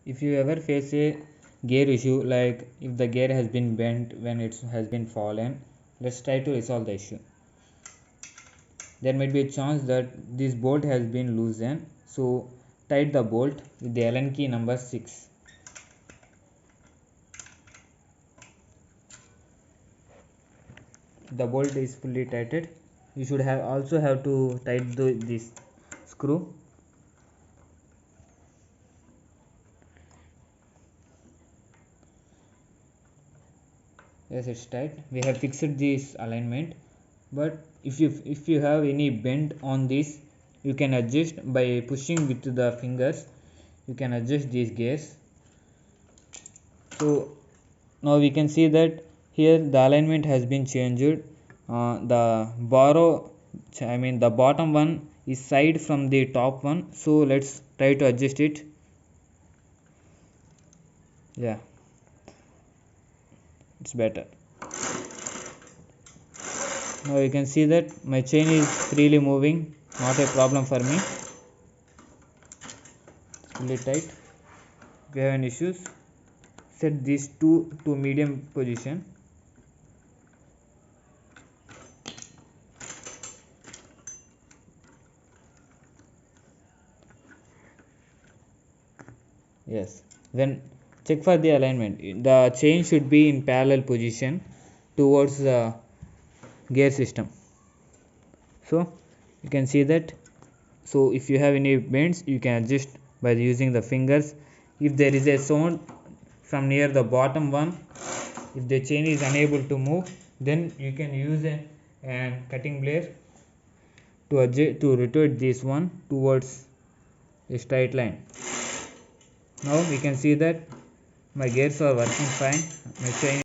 if you ever face a gear issue, like if the gear has been bent when it has been fallen, let's try to resolve the issue. There might be a chance that this bolt has been loosened, so tight the bolt with the Allen key number 6. The bolt is fully tightened. You should also have to tighten this screw. Yes, it's tight. We have fixed this alignment, but if you have any bend on this, you can adjust by pushing with the fingers. You can adjust these gears. So now we can see that here the alignment has been changed. The bottom one is side from the top one, so let's try to adjust it. Yeah, it's better. Now you can see that my chain is freely moving, not a problem for me. It's fully tight. If you have any issues, set these two to medium position. Yes, when check for the alignment, the chain should be in parallel position towards the gear system. So you can see that. So if you have any bends, you can adjust by using the fingers. If there is a sound from near the bottom one, if the chain is unable to move, then you can use a cutting blade to adjust, to rotate this one towards a straight line. Now we can see that my gears are working fine. My chain